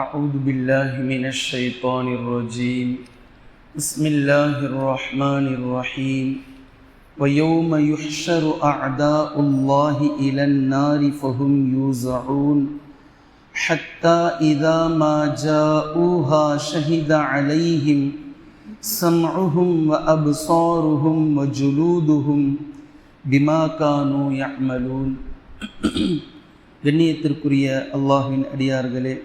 أعوذ بالله من الشيطان الرجيم بسم الله الرحمن الرحيم ويوم يحشر أعداء الله إلى النار فهم يوزعون حتى إذا ما جاءوها شهد عليهم سمعهم وأبصارهم وجلودهم بما كانوا يعملون. கண்ணியத்திற்குரிய அல்லாஹ்வின் அடியார்களே,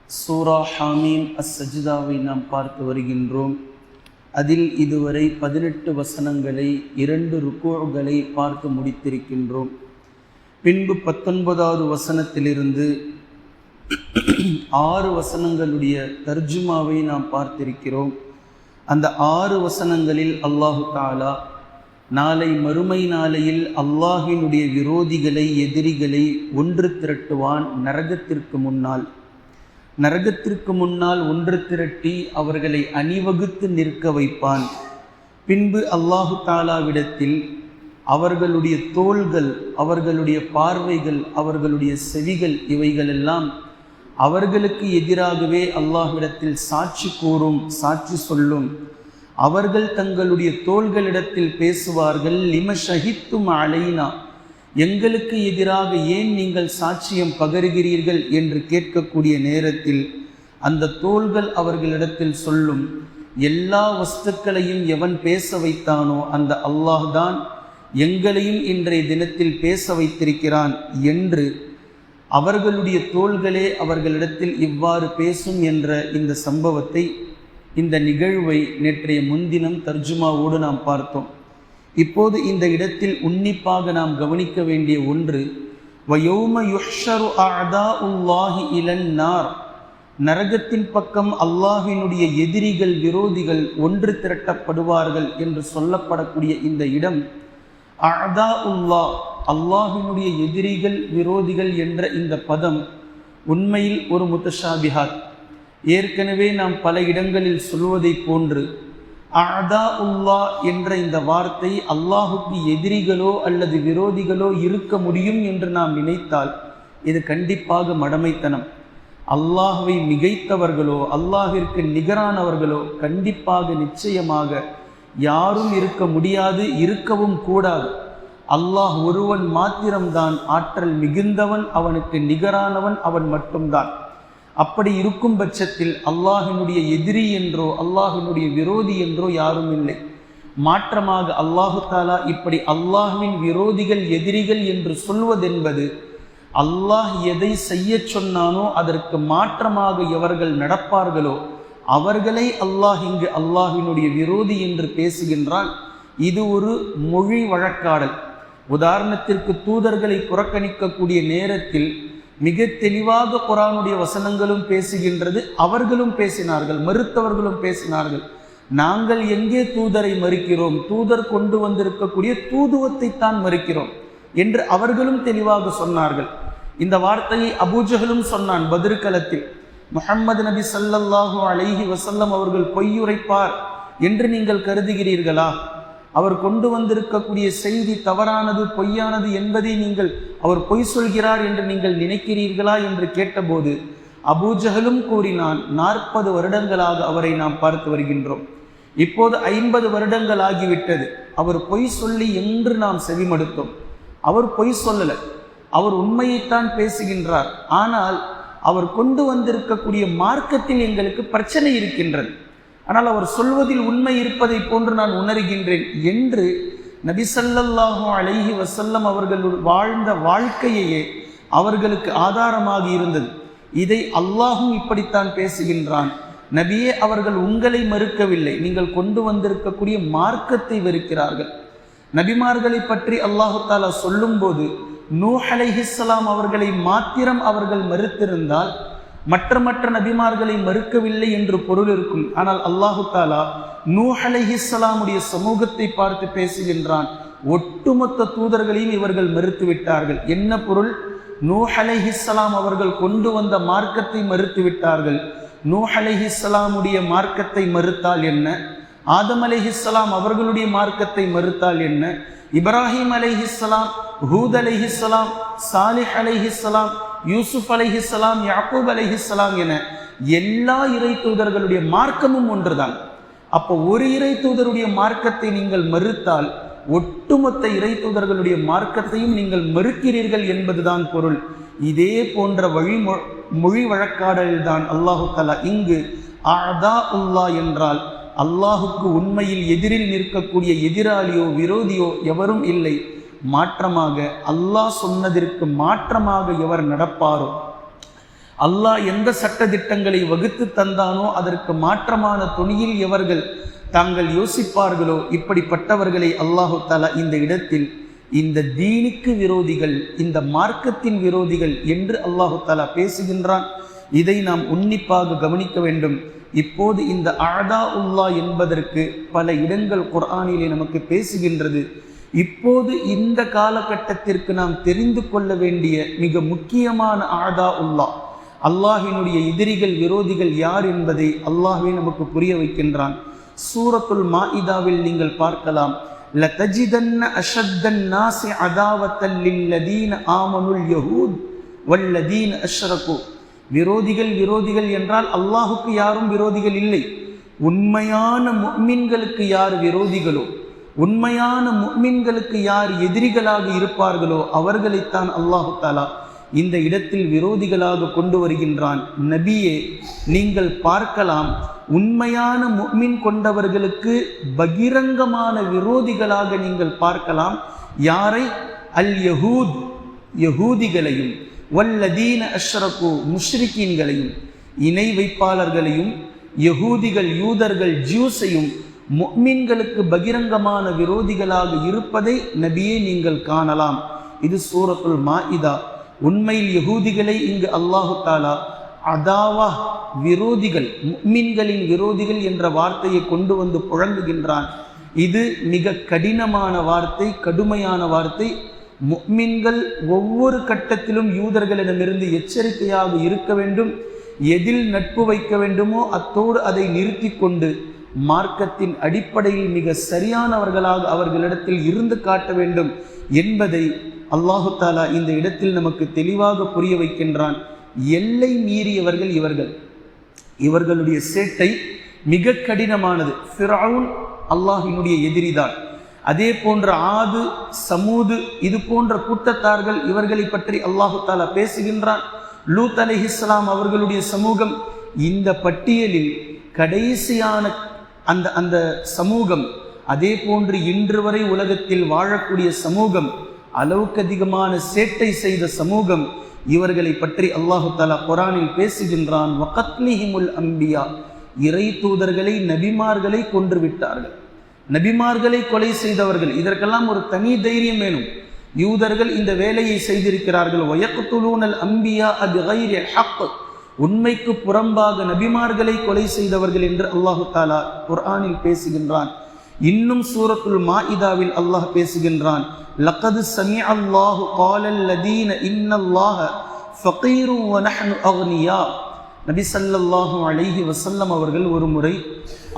சூரா ஹாமீம் அஸ்-சஜ்தாவை நாம் பார்த்து வருகின்றோம். அதில் இதுவரை 18 வசனங்களை 2 ருக்கூகளை பார்த்து முடித்திருக்கின்றோம். பின்பு 19வது வசனத்திலிருந்து 6 வசனங்களுடைய தர்ஜுமாவை நாம் பார்த்திருக்கிறோம். அந்த 6 வசனங்களில் அல்லாஹு தஆலா நாளை மறுமை நாளையில் அல்லாஹ்வினுடைய விரோதிகளை, எதிரிகளை ஒன்று திரட்டுவான். நரகத்திற்கு முன்னால் ஒன்று திரட்டி அவர்களை அணிவகுத்து நிற்க வைப்பான். பின்பு அல்லாஹு தஆலாவிடத்தில் அவர்களுடைய தோள்கள், அவர்களுடைய பார்வைகள், அவர்களுடைய செவிகள், இவைகளெல்லாம் அவர்களுக்கு எதிராகவே அல்லாஹ்விடத்தில் சாட்சி கூறும், சாட்சி சொல்லும். அவர்கள் தங்களுடைய தோள்களிடத்தில் பேசுவார்கள், லிம ஷஹித்தும் அலைனா, எங்களுக்கு எதிராக ஏன் நீங்கள் சாட்சியம் பகருகிறீர்கள் என்று கேட்கக்கூடிய நேரத்தில் அந்த தோள்கள் அவர்களிடத்தில் சொல்லும், எல்லா வஸ்துக்களையும் எவன் பேச வைத்தானோ அந்த அல்லாஹ் தான் எங்களையும் இன்றைய தினத்தில் பேச வைத்திருக்கிறான் என்று அவர்களுடைய தோள்களே அவர்களிடத்தில் இவ்வாறு பேசும் என்ற இந்த சம்பவத்தை, இந்த நிகழ்வை நேற்றைய முன்தினம் தர்ஜுமாவோடு நாம் பார்த்தோம். இப்போது இந்த இடத்தில் உன்னிப்பாக நாம் கவனிக்க வேண்டிய ஒன்று, வயௌம யுஹ்ஷரு அஅதாஉல்லாஹி இலன் நார், நரகத்தின் பக்கம் அல்லாஹ்வினுடைய எதிரிகள், விரோதிகள் ஒன்று திரட்டப்படுவார்கள் என்று சொல்லப்படக்கூடிய இந்த இடம், அஅதாஉல்லாஹ், அல்லாஹ்வினுடைய எதிரிகள், விரோதிகள் என்ற இந்த பதம் உண்மையில் ஒரு முத்தஷாபிஹாத். ஏற்கனவே நாம் பல இடங்களில் சொல்வதை போன்று அஅதாஉல்லாஹ் என்ற இந்த வார்த்தை அல்லாஹுக்கு எதிரிகளோ அல்லது விரோதிகளோ இருக்க முடியும் என்று நாம் நினைத்தால் இது கண்டிப்பாக மடமைத்தனம். அல்லாஹ்வை மிகைத்தவர்களோ அல்லாஹ்விற்கு நிகரானவர்களோ கண்டிப்பாக நிச்சயமாக யாரும் இருக்க முடியாது, இருக்கவும் கூடாது. அல்லாஹ் ஒருவன் மாத்திரம்தான் ஆற்றல் மிகுந்தவன், அவனுக்கு நிகரானவன் அவன் மட்டும்தான். அப்படி இருக்கும் பட்சத்தில் அல்லாஹினுடைய எதிரி என்றோ அல்லாஹினுடைய விரோதி என்றோ யாரும் இல்லை. மாற்றமாக அல்லாஹு தாலா இப்படி அல்லாஹ்வின் விரோதிகள், எதிரிகள் என்று சொல்வதென்பது அல்லாஹ் எதை செய்ய சொன்னானோ அதற்கு மாற்றமாக எவர்கள் நடப்பார்களோ அவர்களை அல்லாஹ் இங்கு அல்லாஹ்வினுடைய விரோதி என்று பேசுகின்றான். இது ஒரு மொழி வழக்காடல். உதாரணத்திற்கு தூதர்களை புறக்கணிக்கக்கூடிய நேரத்தில் மிக தெளிவாக குர்ஆனுடைய வசனங்களும் பேசுகின்றது. அவர்களும் பேசினார்கள், மறுத்தவர்களும் பேசினார்கள். நாங்கள் எங்கே தூதரை மறுக்கிறோம், தூதர் கொண்டு வந்திருக்கக்கூடிய தூதுவத்தை தான் மறுக்கிறோம் என்று அவர்களும் தெளிவாக சொன்னார்கள். இந்த வார்த்தையை அபூஜஹலும் சொன்னான் பத்ர் களத்தில். முஹம்மது நபி ஸல்லல்லாஹு அலைஹி வஸல்லம் அவர்கள் பொய்யுரைப்பார் என்று நீங்கள் கருதுகிறீர்களா? அவர் கொண்டு வந்திருக்கக்கூடிய செய்தி தவறானது, பொய்யானது என்பதை நீங்கள், அவர் பொய் சொல்கிறார் என்று நீங்கள் நினைக்கிறீர்களா என்று கேட்டபோது அபூஜஹலும் கூறினான், 40 வருடங்களாக அவரை நாம் பார்த்து வருகின்றோம். இப்போது 50 வருடங்கள் ஆகிவிட்டது. அவர் பொய் சொல்லி என்று நாம் செவிமடுத்தோம். அவர் பொய் சொல்லலை, அவர் உண்மையைத்தான் பேசுகின்றார். ஆனால் அவர் கொண்டு வந்திருக்கக்கூடிய மார்க்கத்தில் எங்களுக்கு பிரச்சனை இருக்கின்றது. ஆனால் அவர் சொல்வதில் உண்மை இருப்பதை போன்று நான் உணர்கின்றேன் என்று நபி ஸல்லல்லாஹு அலைஹி வஸல்லம் அவர்கள் வாழ்ந்த வாழ்க்கையே அவர்களுக்கு ஆதாரமாக இருந்தது. இதை அல்லாஹும் இப்படித்தான் பேசுகின்றான். நபியே, அவர்கள் உங்களை மறுக்கவில்லை, நீங்கள் கொண்டு வந்திருக்கக்கூடிய மார்க்கத்தை வெறுக்கிறார்கள். நபிமார்களை பற்றி அல்லாஹு தஆலா சொல்லும்போது நூஹ் அலைஹிஸ்ஸலாம் அவர்களை மாத்திரம் அவர்கள் மறுத்திருந்தால் மற்ற நபிமார்களை மறுக்கவில்லை என்று பொருள் இருக்கும். ஆனால் அல்லாஹு தஆலா நூஹ் அலைஹிஸ்ஸலாமுடைய சமூகத்தை பார்த்து பேசுகின்றான், ஒட்டுமொத்த தூதர்களையும் இவர்கள் மறுத்து விட்டார்கள். என்ன பொருள்? நூஹ் அலைஹிஸ்ஸலாம் அவர்கள் கொண்டு வந்த மார்க்கத்தை மறுத்து விட்டார்கள். நூஹ் அலைஹிஸ்ஸலாமுடைய மார்க்கத்தை மறுத்தால் என்ன, ஆதம் அலைஹிஸ்ஸலாம் அவர்களுடைய மார்க்கத்தை மறுத்தால் என்ன, இப்ராஹிம் அலைஹிஸ்ஸலாம், ஹூத் அலைஹிஸ்ஸலாம், சாலிஹ் அலைஹிஸ்ஸலாம் யூசுப் அலைஹிஸ்ஸலாம், யாக்கூப் அலைஹிஸ்ஸலாம் என எல்லா இறை தூதர்களுடைய மார்க்கமும் ஒன்றுதான். அப்போ ஒரு இறை தூதருடைய மார்க்கத்தை நீங்கள் மறுத்தால் ஒட்டுமொத்த இறை தூதர்களுடைய மார்க்கத்தையும் நீங்கள் மறுக்கிறீர்கள் என்பதுதான் பொருள். இதே போன்ற மொழி வழக்காடலில் தான் அல்லாஹு தஆலா இங்கு அஅதா உல்லாஹ் என்றால் அல்லாஹுக்கு உண்மையில் எதிரில் நிற்கக்கூடிய எதிராளியோ விரோதியோ எவரும் இல்லை. மாற்றமாக அல்லாஹ் சொன்னதற்கு மாற்றமாக எவர் நடப்பாரோ, அல்லாஹ் எந்த சட்ட திட்டங்களை வகுத்து தந்தானோ அதற்கு மாற்றமான துணியில் எவர்கள் தாங்கள் யோசிப்பார்களோ இப்படிப்பட்டவர்களை அல்லாஹு தஆலா இந்த இடத்தில் இந்த தீனுக்கு விரோதிகள், இந்த மார்க்கத்தின் விரோதிகள் என்று அல்லாஹு தஆலா பேசுகின்றான். இதை நாம் உன்னிப்பாக கவனிக்க வேண்டும். இப்போது இந்த அஅதா உல்லாஹ் என்பதற்கு பல இடங்கள் குர்ஆனிலே நமக்கு பேசுகின்றது. இப்போது இந்த காலகட்டத்திற்கு நாம் தெரிந்து கொள்ள வேண்டிய மிக முக்கியமான அஅதா உல்லாஹ், அல்லாஹினுடைய எதிரிகள் விரோதிகள் யார் என்பதை அல்லாஹ்வே நமக்கு புரிய வைக்கின்றான். சூரத்துல் மாஇதாவில் நீங்கள் பார்க்கலாம், லதஜிதன்ன அஷத்தன் நாஸி அதாவத்தல் லில்லதீன ஆமனுல் யஹூத் வல்லதீன அஷ்ரகு. விரோதிகள் என்றால் அல்லாஹுக்கு யாரும் விரோதிகள் இல்லை. உண்மையான முஃமின்களுக்கு யார் விரோதிகளோ, உண்மையான முஃமின்களுக்கு யார் எதிரிகளாக இருப்பார்களோ அவர்களைத்தான் அல்லாஹு தஆலா இந்த இடத்தில் விரோதிகளாக கொண்டு வருகின்றான். நபியே, நீங்கள் பார்க்கலாம், உண்மையான முஃமின் கொண்டவர்களுக்கு பகிரங்கமான விரோதிகளாக நீங்கள் பார்க்கலாம். யாரை? அல் யஹூத், யஹூதிகளையும், வல்லதீன அஷ்ரகு, முஷ்ரிக்கீன்களையும், இணை வைப்பாளர்களையும், யஹூதிகள் யூதர்கள் ஜூஸையும் முஃமின்களுக்கு பகிரங்கமான விரோதிகளாக இருப்பதை நபியே நீங்கள் காணலாம். இது சூரத்துல் மாஇதா. உண்மையில் யஹூதிகளை இங்கு அல்லாஹு தஆலா அதாவா, விரோதிகள், முஃமின்களின் விரோதிகள் என்ற வார்த்தையை கொண்டு வந்து புழங்குகின்றான். இது மிக கடினமான வார்த்தை, கடுமையான வார்த்தை. முஃமின்கள் ஒவ்வொரு கட்டத்திலும் யூதர்களிடமிருந்து எச்சரிக்கையாக இருக்க வேண்டும். எதில் நட்பு வைக்க வேண்டுமோ அத்தோடு அதை நிறுத்தி கொண்டு மார்க்கத்தின் அடிப்படையில் மிக சரியானவர்களாக அவர்களிடத்தில் இருந்து காட்ட வேண்டும் என்பதை அல்லாஹு தஆலா இந்த இடத்தில் நமக்கு தெளிவாக புரிய வைக்கின்றான். எல்லை மீறியவர்கள் இவர்கள், இவர்களுடைய சேட்டை மிக கடினமானது. ஃபிரௌன் அல்லாஹினுடைய எதிரிதான். அதே போன்ற ஆது, சமூது, இது போன்ற கூட்டத்தார்கள், இவர்களை பற்றி அல்லாஹு தஆலா பேசுகின்றான். லூத் அலைஹிஸ்ஸலாம் அவர்களுடைய சமூகம், இந்த பட்டியலில் கடைசியான அந்த சமூகம். அதே போன்று இன்று வரை உலகத்தில் வாழக்கூடிய சமூகம், அளவுக்கு அதிகமான சேட்டை செய்த சமூகம், இவர்களை பற்றி அல்லாஹு தஆலா குர்ஆனில் பேசுகின்றான். வகத்லிஹிமுல் அம்பியா, இறை தூதர்களை, நபிமார்களை கொன்று விட்டார்கள், நபிமார்களை கொலை செய்தவர்கள். இதற்கெல்லாம் ஒரு தனி தைரியம் வேணும். யூதர்கள் இந்த வேலையை செய்திருக்கிறார்கள். வயக்துலூனல் அம்பியா பிகைரி ஹக், உண்மைக்கு புறம்பாக நபிமார்களை கொலை செய்தவர்கள் என்று அல்லாஹு தஆலா குர்ஆனில் பேசுகின்றான். இன்னும் சூரத்துல் மாஇதாவில் அல்லாஹ் பேசுகின்றான், லக்கது சமிஅ அல்லாஹு காலல் லதீன இன்னல்லாஹ ஃபகீரு வ நஹ்னு அக்னியா. நபி ஸல்லல்லாஹு அலைஹி வஸல்லம் அவர்கள் ஒரு முறை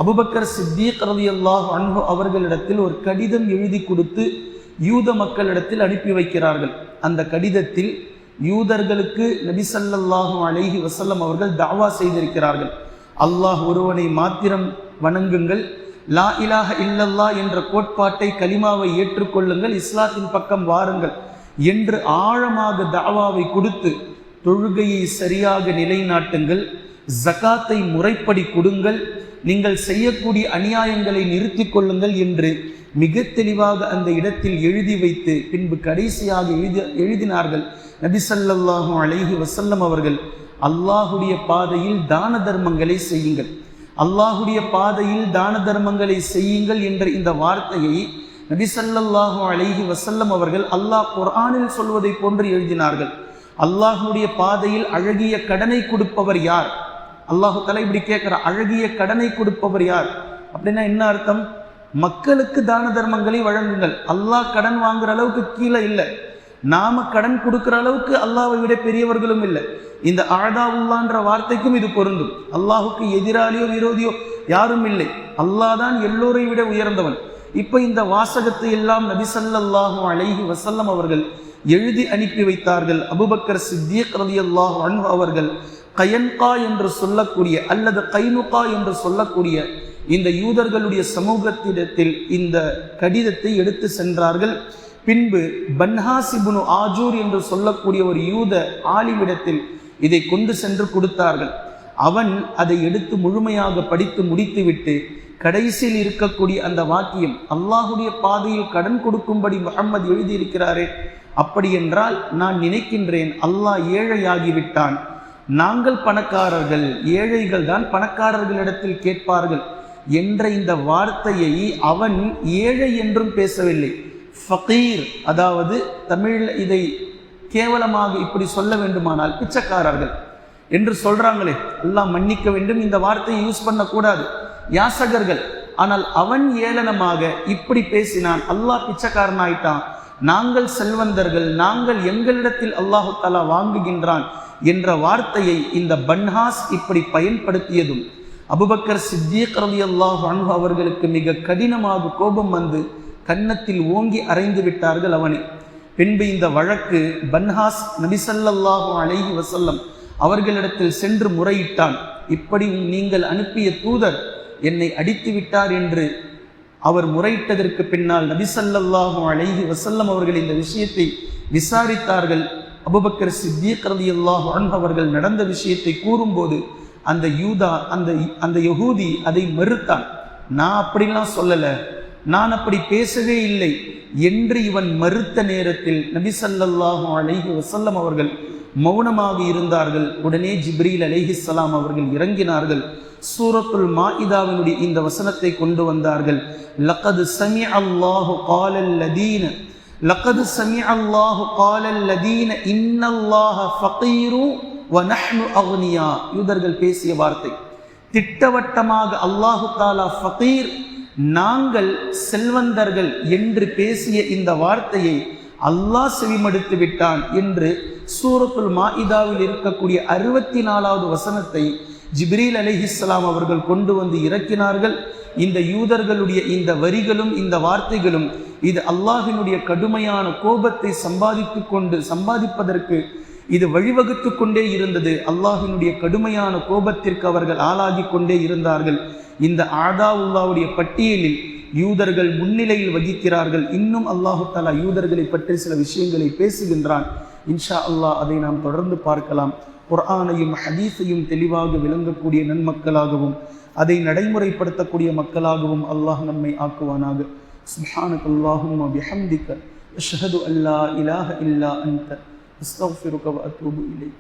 அபூபக்கர் சித்தீக் ரலியல்லாஹு அன்ஹு அவர்களிடத்தில் ஒரு கடிதம் எழுதி கொடுத்து யூத மக்களிடத்தில் அனுப்பி வைக்கிறார்கள். அந்த கடிதத்தில் யூதர்களுக்கு நபி ஸல்லல்லாஹு அலைஹி வஸல்லம் அவர்கள் தஅவா செய்திருக்கிறார்கள். அல்லாஹ் ஒருவனை மாத்திரம் வணங்குங்கள், லா இலாஹ இல்லல்லாஹ் என்ற கோட்பாட்டை, கலிமாவை ஏற்றுக்கொள்ளுங்கள், இஸ்லாத்தின் பக்கம் வாருங்கள் என்று ஆழமாக தஅவாவை கொடுத்து, தொழுகையை சரியாக நிலைநாட்டுங்கள், ஜகாத்தை முறைப்படி கொடுங்கள், நீங்கள் செய்யக்கூடிய அநியாயங்களை நிறுத்தி கொள்ளுங்கள் என்று மிக தெளிவாக அந்த இடத்தில் எழுதி வைத்து பின்பு கடைசியாக எழுதினார்கள். நபி ஸல்லல்லாஹு அலைஹி வஸல்லம் அவர்கள், அல்லாஹுடைய பாதையில் தான தர்மங்களை செய்யுங்கள், அல்லாஹுடைய பாதையில் தான தர்மங்களை செய்யுங்கள் என்ற இந்த வார்த்தையை நபி ஸல்லல்லாஹு அலைஹி வஸல்லம் அவர்கள் அல்லாஹ் குர்ஆனில் சொல்வதை போன்று எழுதினார்கள். அல்லாஹுடைய பாதையில் அழகிய கடனை கொடுப்பவர் யார்? அல்லாஹு தஆலா இப்படி கேட்கிற, அழகிய கடனை கொடுப்பவர் யார் அப்படின்னா என்ன அர்த்தம்? மக்களுக்கு தான தர்மங்களை வழங்குங்கள். அல்லாஹ் கடன் வாங்குற அளவுக்கு கீழே இல்லை, நாம கடன் கொடுக்கிற அளவுக்கு அல்லாஹ்வை விட பெரியவர்களும் இல்லை. இந்த அஅதாவுல்லான்ற வார்த்தைக்கும் இது பொருந்தும். அல்லாஹுக்கு எதிராளியோ விரோதியோ யாரும் இல்லை, அல்லாஹ் தான் எல்லோரை விட உயர்ந்தவன். இப்போ இந்த வாசகத்தை எல்லாம் நபி ஸல்லல்லாஹு அலைஹி வஸல்லம் அவர்கள் எழுதி அனுப்பி வைத்தார்கள். அபூபக்கர் சித்திக் ரலியல்லாஹு அன்ஹு அவர்கள் கயன்கா என்று சொல்லக்கூடிய அல்லது கைனுகா என்று சொல்லக்கூடிய இந்த யூதர்களுடைய சமூகத்திடத்தில் இந்த கடிதத்தை எடுத்து சென்றார்கள். பின்பு பன்ஹாஸ் இப்னு ஆஜூர் என்று சொல்லக்கூடிய ஒரு யூத ஆலிமிடத்தில் இதை கொண்டு சென்று கொடுத்தார்கள். அவன் அதை எடுத்து முழுமையாக படித்து முடித்துவிட்டு கடைசியில் இருக்கக்கூடிய அந்த வாக்கியம், அல்லாஹுடைய பாதையில் கடன் கொடுக்கும்படி முஹம்மது எழுதியிருக்கிறாரே, அப்படி என்றால் நான் நினைக்கின்றேன் அல்லாஹ் ஏழையாகிவிட்டான், நாங்கள் பணக்காரர்கள், ஏழைகள் தான் பணக்காரர்களிடத்தில் கேட்பார்கள் என்ற இந்த வார்த்தையை அவன் ஏழை என்றும் பேசவில்லை, ஃபகீர், அதாவது தமிழில் இதை கேவலமாக இப்படி சொல்ல வேண்டுமானால் பிச்சைக்காரர்கள் என்று சொல்றாங்களே, அல்லாஹ் மன்னிக்க வேண்டும், இந்த வார்த்தையை யூஸ் பண்ணக்கூடாது, யாசகர்கள். ஆனால் அவன் ஏளனமாக இப்படி பேசினான், அல்லாஹ் பிச்சைக்காரனாயிட்டான், நாங்கள் செல்வந்தர்கள், நாங்கள் எங்களிடத்தில் அல்லாஹு தஆலா வாங்குகின்றான் என்ற வார்த்தையை இந்த பன்ஹாஸ் இப்படி பயன்படுத்தியதும் அபூபக்கர் சித்திக் ரலியல்லாஹு அன்ஹு அவர்களுக்கு மிக கடினமாக கோபம் வந்து கன்னத்தில் ஓங்கி அறைந்து விட்டார்கள் அவனை. பின்பு இந்த வழக்கு பன்ஹாஸ் நபி ஸல்லல்லாஹு அலைஹி வஸல்லம் அவர்களிடத்தில் சென்று முறையிட்டான். இப்படி நீங்கள் அனுப்பிய தூதர் என்னை அடித்து விட்டார் என்று அவர் முறையிட்டதற்கு பின்னால் நபி ஸல்லல்லாஹு அலைஹி வஸல்லம் அவர்கள் இந்த விஷயத்தை விசாரித்தார்கள். அபூபக்கர் சித்திக் ரலியல்லாஹு அன்ஹு அவர்கள் நடந்த விஷயத்தை கூறும்போது அந்த யூதா அந்த யஹூதி அதை மறுத்தான். நான் அப்படிலாம் சொல்லலை, நான் அப்படி பேசவே இல்லை என்று இவன் மறுத்த நேரத்தில் நபி ஸல்லல்லாஹு அலைஹி வஸல்லம் அவர்கள் மௌனமாக இருந்தார்கள். உடனே ஜிப்ரீல் அலைஹிஸ்ஸலாம் அவர்கள் இறங்கினார்கள். சூரத்துல் மாஇதாவினுடைய இந்த வசனத்தை கொண்டு வந்தார்கள். லக்கது சமிஅ அல்லாஹு காலல் லதீன இன்னல்லாஹ ஃபகீரு வ நஹ்னு அக்னியா. யூதர்கள் பேசிய வார்த்தை, திட்டவட்டமாக அல்லாஹு தஆலா ஃபகீர், நாங்கள் செல்வந்தர்கள் என்று பேசிய இந்த வார்த்தையை அல்லாஹ் செவிமடுத்து விட்டான் என்று சூரத்துல் மாஇதாவில் இருக்கக்கூடிய 64வது வசனத்தை ஜிப்ரீல் அலைஹிஸ்ஸலாம் அவர்கள் கொண்டு வந்து இறக்கினார்கள். இந்த யூதர்களுடைய இந்த வரிகளும் இந்த வார்த்தைகளும் இது அல்லாஹினுடைய கடுமையான கோபத்தை சம்பாதிப்பதற்கு இது வழிவகுத்து கொண்டே இருந்தது. அல்லாஹினுடைய கடுமையான கோபத்திற்கு அவர்கள் ஆளாகி கொண்டே இருந்தார்கள். இந்த ஆதாவுல்லாவுடைய பட்டியலில் யூதர்கள் முன்னிலையில் வகிக்கிறார்கள். இன்னும் அல்லாஹு தஆலா யூதர்களை பற்றி சில விஷயங்களை பேசுகின்றான். இன்ஷா அல்லாஹ் அதை நாம் தொடர்ந்து பார்க்கலாம். குர்ஆனையும் ஹதீஸையும் தெளிவாக விளங்கக்கூடிய நன்மக்களாகவும் அதை நடைமுறைப்படுத்தக்கூடிய மக்களாகவும் அல்லாஹ் நம்மை ஆக்குவானாக. சுப்ஹானக்கல்லாஹும்ம பிஹம்திக அஷ்ஹது அல்லா இலாஹ இல்லா அன்த அஸ்தக்ஃபிருக வ அத்தூபு இலைக்.